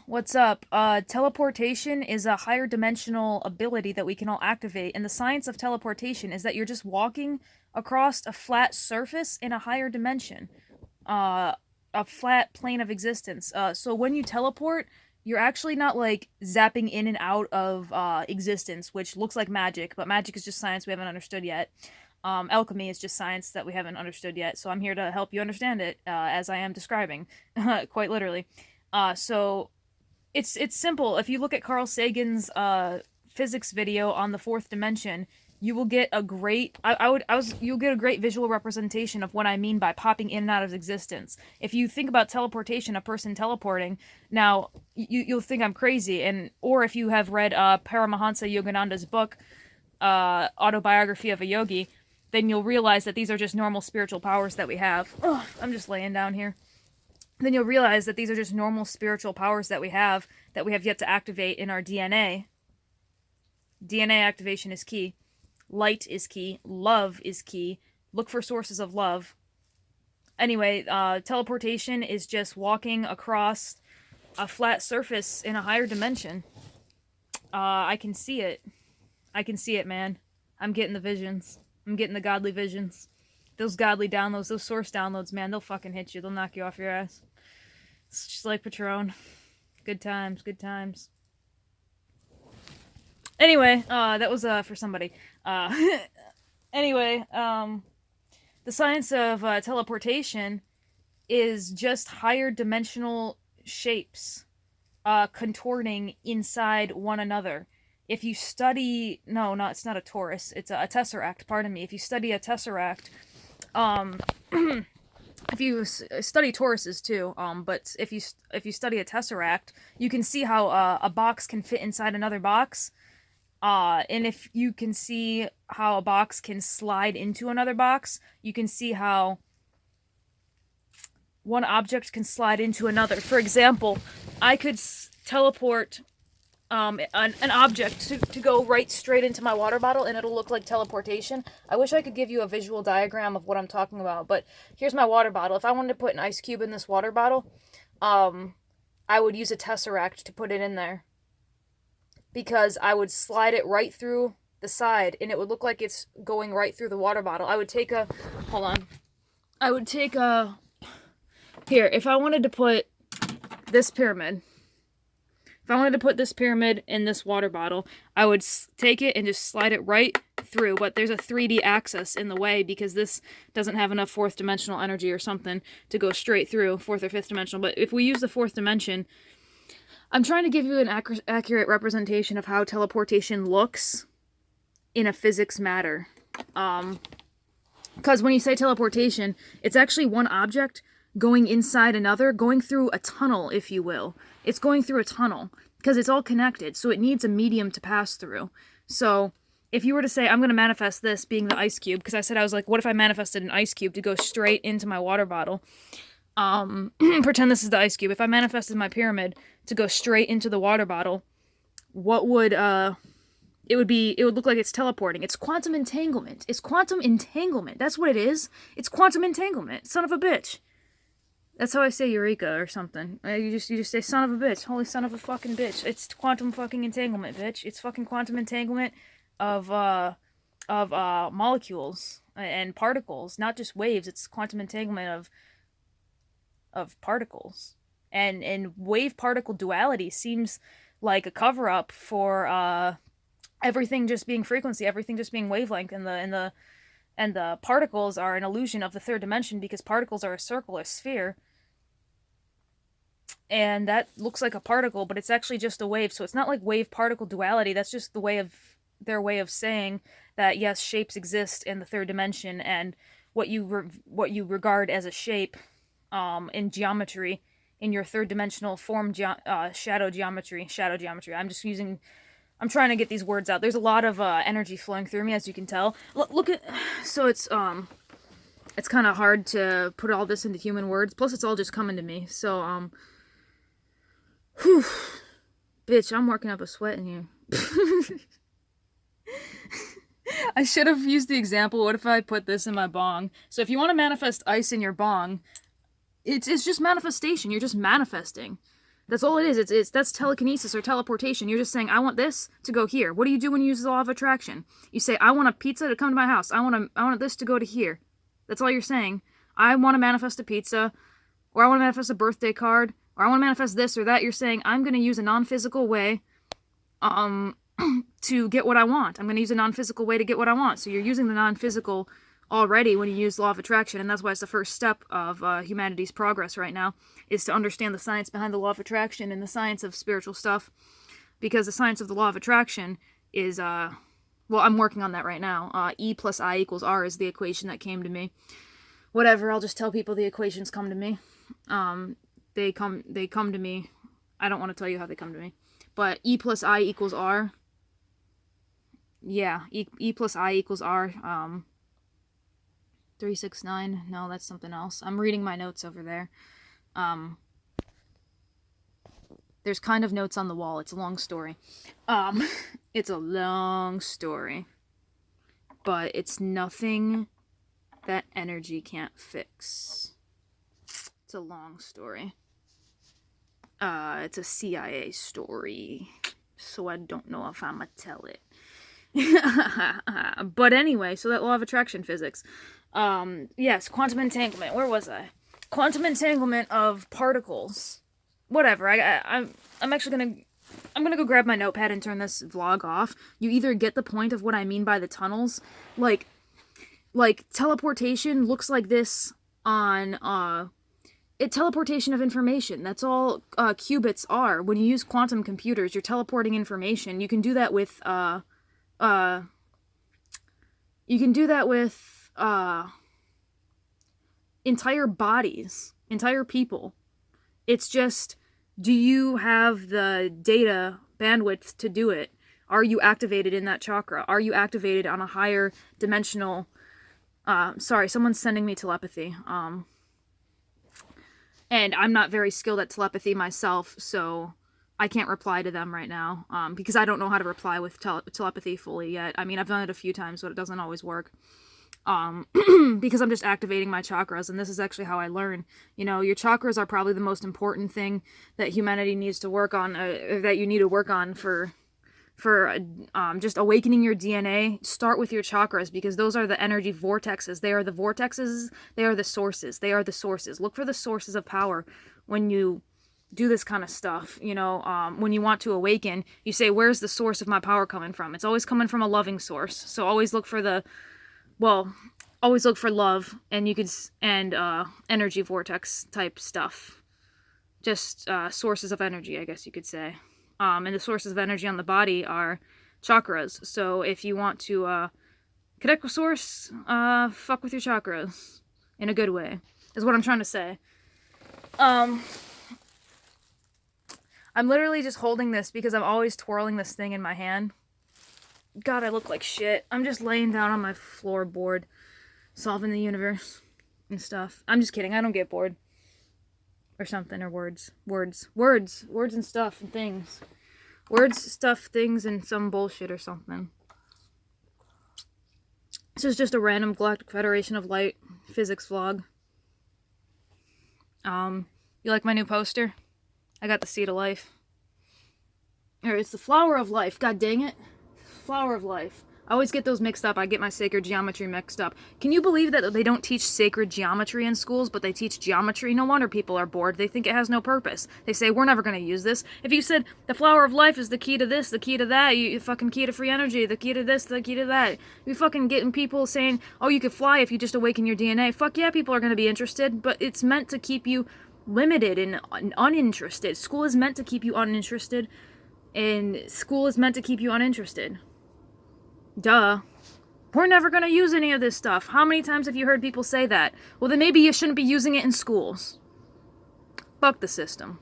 What's up? Teleportation is a higher dimensional ability that we can all activate, and the science of teleportation is that you're just walking across a flat surface in a higher dimension, uh, a flat plane of existence. So when you teleport, you're actually not like zapping in and out of existence, which looks like magic, but magic is just science we haven't understood yet. Alchemy is just science that we haven't understood yet, so I'm here to help you understand it, as I am describing, quite literally. So it's simple. If you look at Carl Sagan's physics video on the fourth dimension, you will get a great you'll get a great visual representation of what I mean by popping in and out of existence. If you think about teleportation, a person teleporting, now you'll think I'm crazy, and or if you have read Paramahansa Yogananda's book, Autobiography of a Yogi, then you'll realize that these are just normal spiritual powers that we have. Ugh, I'm just laying down here. Then you'll realize that these are just normal spiritual powers that we have yet to activate in our DNA. DNA activation is key. Light is key. Love is key. Look for sources of love. Anyway, teleportation is just walking across a flat surface in a higher dimension. I can see it. I can see it, man. I'm getting the visions. I'm getting the godly visions. Those godly downloads, those source downloads, man, they'll fucking hit you. They'll knock you off your ass. It's just like Patron. Good times, good times. Anyway, that was for somebody. Anyway, the science of teleportation is just higher dimensional shapes contorting inside one another. If you study, it's not a torus, it's a tesseract, pardon me. If you study a tesseract, if you study toruses too, but if you study a tesseract, you can see how a box can fit inside another box. And if you can see how a box can slide into another box, you can see how one object can slide into another. For example, I could teleport an object to go right straight into my water bottle, and it'll look like teleportation. I wish I could give you a visual diagram of what I'm talking about, but here's my water bottle. If I wanted to put an ice cube in this water bottle, I would use a tesseract to put it in there, because I would slide it right through the side, and it would look like it's going right through the water bottle. I would take a, hold on, I would take a, here, if I wanted to put this pyramid, if I wanted to put this pyramid in this water bottle, I would take it and just slide it right through, but there's a 3D axis in the way because this doesn't have enough fourth dimensional energy or something to go straight through, fourth or fifth dimensional. But if we use the fourth dimension, I'm trying to give you an accurate representation of how teleportation looks in a physics matter. Because when you say teleportation, it's actually one object going inside another, going through a tunnel, if you will. It's going through a tunnel, because it's all connected, so it needs a medium to pass through. So, if you were to say, I'm going to manifest this being the ice cube, because I was like, what if I manifested an ice cube to go straight into my water bottle? Pretend this is the ice cube. If I manifested my pyramid to go straight into the water bottle, what would, it would look like it's teleporting. It's quantum entanglement. It's quantum entanglement. That's what it is. It's quantum entanglement. Son of a bitch. That's how I say eureka or something. You just say son of a bitch. Holy son of a fucking bitch. It's quantum fucking entanglement, bitch. It's fucking quantum entanglement of molecules and particles, not just waves. It's quantum entanglement of particles. And wave particle duality seems like a cover up for everything just being frequency, everything just being wavelength, and the particles are an illusion of the third dimension, because particles are a circle, a sphere. And that looks like a particle, but it's actually just a wave. So it's not like wave-particle duality. That's just their way of saying that, yes, shapes exist in the third dimension, and what you regard as a shape in geometry, in your third-dimensional form shadow geometry. I'm trying to get these words out. There's a lot of energy flowing through me, as you can tell. Look at, so it's kind of hard to put all this into human words. Plus, it's all just coming to me. So, whew, bitch, I'm working up a sweat in here. I should have used the example, what if I put this in my bong? So if you want to manifest ice in your bong, It's just manifestation. You're just manifesting. That's all it is. That's telekinesis or teleportation. You're just saying, I want this to go here. What do you do when you use the law of attraction? You say, I want a pizza to come to my house. I want this to go to here. That's all you're saying. I want to manifest a pizza, or I want to manifest a birthday card, or I want to manifest this or that. You're saying, I'm going to use a non-physical way to get what I want. I'm going to use a non-physical way to get what I want. So you're using the non-physical already when you use law of attraction, and that's why it's the first step of humanity's progress right now, is to understand the science behind the law of attraction and the science of spiritual stuff, because the science of the law of attraction is, well, I'm working on that right now. E plus I equals R is the equation that came to me. Whatever, I'll just tell people the equations come to me. They come to me. I don't want to tell you how they come to me. But E plus I equals R. Yeah, E plus I equals R. 369. No, that's something else. I'm reading my notes over there. There's kind of notes on the wall. It's a long story. It's a long story. But it's nothing that energy can't fix. It's a long story. It's a CIA story. So I don't know if I'm gonna tell it. But anyway, so that law of attraction physics. Yes, quantum entanglement. Where was I? Quantum entanglement of particles. Whatever. I'm actually gonna go grab my notepad and turn this vlog off. You either get the point of what I mean by the tunnels, like teleportation looks like this on teleportation of information. That's all qubits are. When you use quantum computers, you're teleporting information. You can do that with entire bodies, entire people. It's just, do you have the data bandwidth to do it? Are you activated in that chakra? Are you activated on a higher dimensional... sorry, someone's sending me telepathy. And I'm not very skilled at telepathy myself, so I can't reply to them right now, because I don't know how to reply with telepathy fully yet. I mean, I've done it a few times, but it doesn't always work. Because I'm just activating my chakras, and this is actually how I learn. You know, your chakras are probably the most important thing that humanity needs to work on, that you need to work on for just awakening your DNA. Start with your chakras, because those are the energy vortexes. They are the vortexes. They are the sources. They are the sources. Look for the sources of power when you do this kind of stuff. You know, when you want to awaken, you say, where's the source of my power coming from? It's always coming from a loving source. So always look for always look for love, and energy vortex type stuff. Just sources of energy, I guess you could say. And the sources of energy on the body are chakras. So if you want to connect with source, fuck with your chakras. In a good way, is what I'm trying to say. I'm literally just holding this because I'm always twirling this thing in my hand. God, I look like shit. I'm just laying down on my floorboard, solving the universe and stuff. I'm just kidding. I don't get bored. Or something, or words and stuff and things. Words, stuff, things, and some bullshit or something. This is just a random Galactic Federation of Light physics vlog. You like my new poster? I got the Seed of Life. Or it's the Flower of Life. God dang it. Flower of Life. I always get those mixed up. I get my sacred geometry mixed up. Can you believe that they don't teach sacred geometry in schools, but they teach geometry? No wonder people are bored. They think it has no purpose. They say, we're never going to use this. If you said, the flower of life is the key to this, the key to that, you fucking key to free energy, the key to this, the key to that. You fucking getting people saying, oh, you could fly if you just awaken your DNA. Fuck yeah, people are going to be interested, but it's meant to keep you limited and uninterested. School is meant to keep you uninterested, and school is meant to keep you uninterested. Duh. We're never going to use any of this stuff. How many times have you heard people say that? Well, then maybe you shouldn't be using it in schools. Fuck the system.